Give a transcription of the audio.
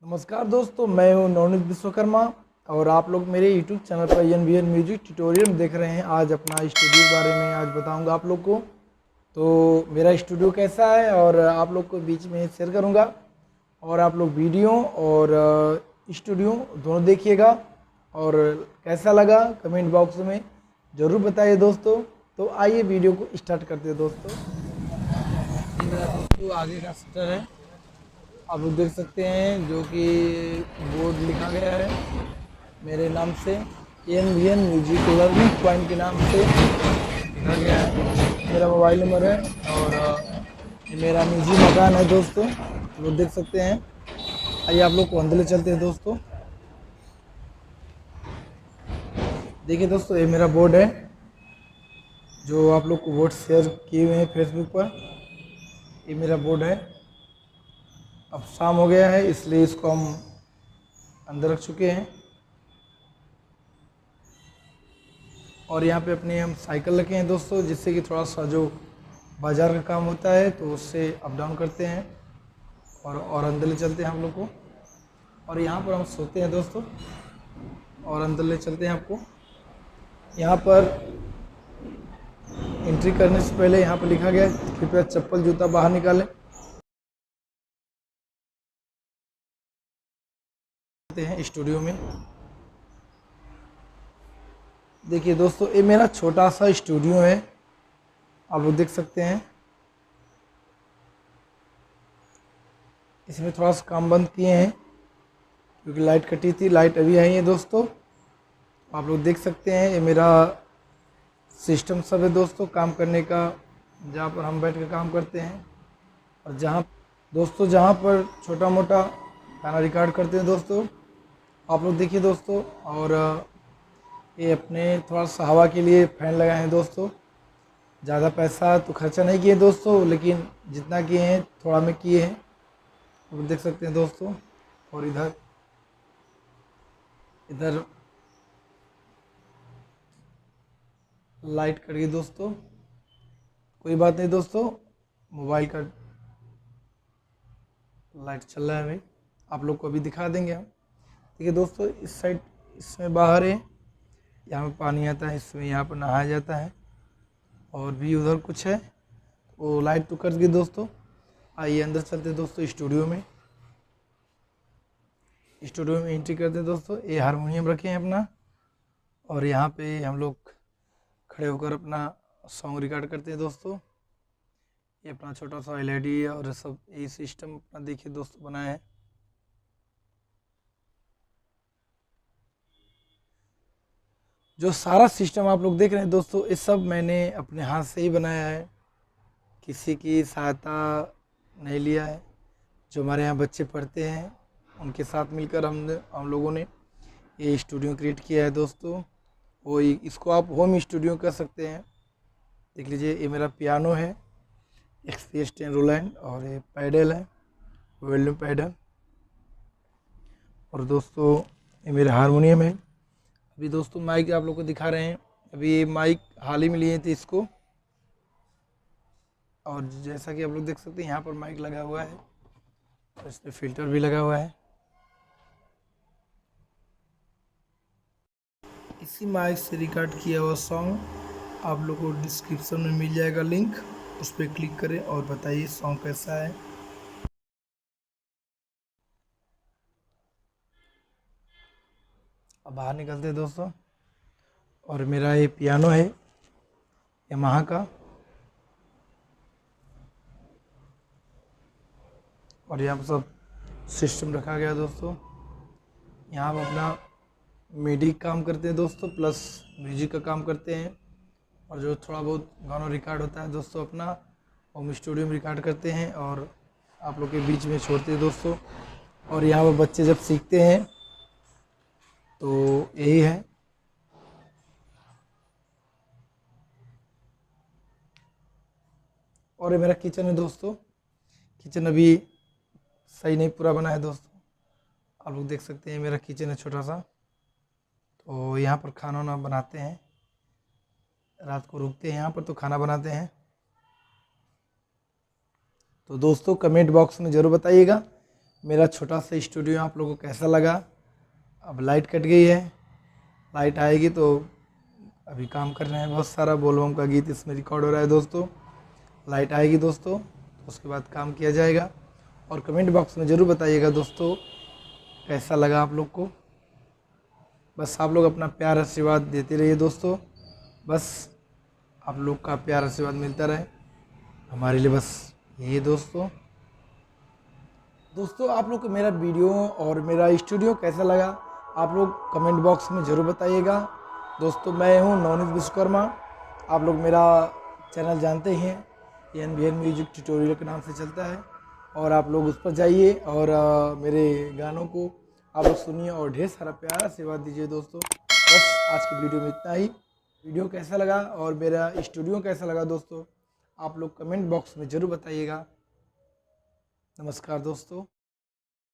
नमस्कार दोस्तों, मैं हूं नवनीत विश्वकर्मा और आप लोग मेरे यूट्यूब चैनल पर NVN म्यूजिक ट्यूटोरियल देख रहे हैं। आज अपना स्टूडियो के बारे में आज बताऊंगा आप लोग को। तो मेरा स्टूडियो कैसा है और आप लोग को बीच में शेयर करूंगा, और आप लोग वीडियो और स्टूडियो दोनों देखिएगा, और कैसा लगा कमेंट बॉक्स में ज़रूर बताइए दोस्तों। तो आइए वीडियो को स्टार्ट करते हैं दोस्तों। ये मेरा दोस्तों आगे का शटर है, आप लोग देख सकते हैं, जो कि बोर्ड लिखा गया है मेरे नाम से, NVN म्यूजिक लर्निंग पॉइंट के नाम से लिखा गया है। मेरा मोबाइल नंबर है और ये मेरा निजी मकान है दोस्तों, आप लोग देख सकते हैं। आइए आप लोग को अंदर चलते हैं दोस्तों। देखिए दोस्तों, ये मेरा बोर्ड है जो आप लोग को बोर्ड शेयर किए हुए हैं फेसबुक पर। ये मेरा बोर्ड है। अब शाम हो गया है इसलिए इसको हम अंदर रख चुके हैं, और यहाँ पे अपने हम साइकिल रखे हैं दोस्तों, जिससे कि थोड़ा सा जो बाज़ार का काम होता है तो उससे अप डाउन करते हैं और अंदर ले चलते हैं हम लोग को। और यहाँ पर हम सोते हैं दोस्तों, और अंदर ले चलते हैं आपको। यहाँ पर एंट्री करने से पहले यहाँ पर लिखा गया है, कृपया चप्पल जूता बाहर निकालें हैं स्टूडियो में। देखिए दोस्तों, ये मेरा छोटा सा स्टूडियो है, आप लोग देख सकते हैं। इसमें थोड़ा सा काम बंद किए हैं क्योंकि लाइट कटी थी, लाइट अभी आई है दोस्तों। आप लोग देख सकते हैं, ये मेरा सिस्टम सब है दोस्तों काम करने का, जहाँ पर हम बैठ कर काम करते हैं, और जहाँ पर छोटा मोटा गाना रिकॉर्ड करते हैं दोस्तों। आप लोग देखिए दोस्तों, और ये अपने थोड़ा सा हवा के लिए फैन लगाए हैं दोस्तों। ज़्यादा पैसा तो खर्चा नहीं किए दोस्तों, लेकिन जितना किए हैं थोड़ा में किए हैं, आप देख सकते हैं दोस्तों। और इधर इधर लाइट कट गई दोस्तों, कोई बात नहीं दोस्तों, मोबाइल का लाइट चल रहा है अभी, आप लोग को अभी दिखा देंगे हम। देखिए दोस्तों, इस साइड इसमें बाहर है, यहाँ पे पानी आता है, इसमें यहाँ पर नहाया जाता है। और भी उधर कुछ है, वो लाइट तो कट गई दोस्तों। आइए अंदर चलते हैं दोस्तों स्टूडियो में। स्टूडियो में एंट्री करते हैं दोस्तों। ये हारमोनियम रखे हैं अपना, और यहाँ पे हम लोग खड़े होकर अपना सॉन्ग रिकॉर्ड करते हैं दोस्तों। ये अपना छोटा सा LED और सब यही सिस्टम अपना देखिए दोस्तों बनाया है। जो सारा सिस्टम आप लोग देख रहे हैं दोस्तों, ये सब मैंने अपने हाथ से ही बनाया है, किसी की सहायता नहीं लिया है। जो हमारे यहाँ बच्चे पढ़ते हैं उनके साथ मिलकर हम लोगों ने ये स्टूडियो क्रिएट किया है दोस्तों। वो इसको आप होम स्टूडियो कह सकते हैं। देख लीजिए, ये मेरा पियानो है XPS 10 रोलैंड, और ये पैडल है वेल्यूम पैडल, और दोस्तों ये मेरा हारमोनियम है। अभी दोस्तों माइक आप लोग को दिखा रहे हैं, अभी ये माइक हाल ही में लिए थे इसको, और जैसा कि आप लोग देख सकते हैं यहाँ पर माइक लगा हुआ है, और इसमें फिल्टर भी लगा हुआ है। इसी माइक से रिकॉर्ड किया हुआ सॉन्ग आप लोग को डिस्क्रिप्शन में मिल जाएगा लिंक, उस पर क्लिक करें और बताइए सॉन्ग कैसा है। अब बाहर निकलते हैं दोस्तों, और मेरा ये पियानो है यामाहा का, और यहाँ पर सब सिस्टम रखा गया दोस्तों। यहाँ हम अपना मिडी काम करते हैं दोस्तों, प्लस म्यूजिक का काम करते हैं, और जो थोड़ा बहुत गाना रिकॉर्ड होता है दोस्तों अपना होम स्टूडियो में रिकॉर्ड करते हैं, और आप लोग के बीच में छोड़ते हैं दोस्तों। और यहाँ पर बच्चे जब सीखते हैं तो यही है। और ये मेरा किचन है दोस्तों। किचन अभी सही नहीं पूरा बना है दोस्तों, आप लोग देख सकते हैं मेरा किचन है छोटा सा। तो यहाँ पर खाना वाना बनाते हैं, रात को रुकते हैं यहाँ पर तो खाना बनाते हैं। तो दोस्तों कमेंट बॉक्स में ज़रूर बताइएगा मेरा छोटा सा स्टूडियो आप लोगों को कैसा लगा। अब लाइट कट गई है, लाइट आएगी तो अभी काम कर रहे हैं, बहुत सारा बोलबम का गीत इसमें रिकॉर्ड हो रहा है दोस्तों। लाइट आएगी दोस्तों तो उसके बाद काम किया जाएगा। और कमेंट बॉक्स में ज़रूर बताइएगा दोस्तों कैसा लगा आप लोग को। बस आप लोग अपना प्यार आशीर्वाद देते रहिए दोस्तों, बस आप लोग का प्यार आशीर्वाद मिलता रहे हमारे लिए, बस यही है दोस्तों। आप लोग को मेरा वीडियो और मेरा स्टूडियो कैसा लगा आप लोग कमेंट बॉक्स में ज़रूर बताइएगा दोस्तों। मैं हूँ नवनीत विश्वकर्मा, आप लोग मेरा चैनल जानते हैं, NVN म्यूजिक ट्यूटोरियल के नाम से चलता है। और आप लोग उस पर जाइए और मेरे गानों को आप लोग सुनिए और ढेर सारा प्यार आशीर्वाद दीजिए दोस्तों। बस आज की वीडियो में इतना ही। वीडियो कैसा लगा और मेरा स्टूडियो कैसा लगा दोस्तों, आप लोग कमेंट बॉक्स में ज़रूर बताइएगा। नमस्कार दोस्तों।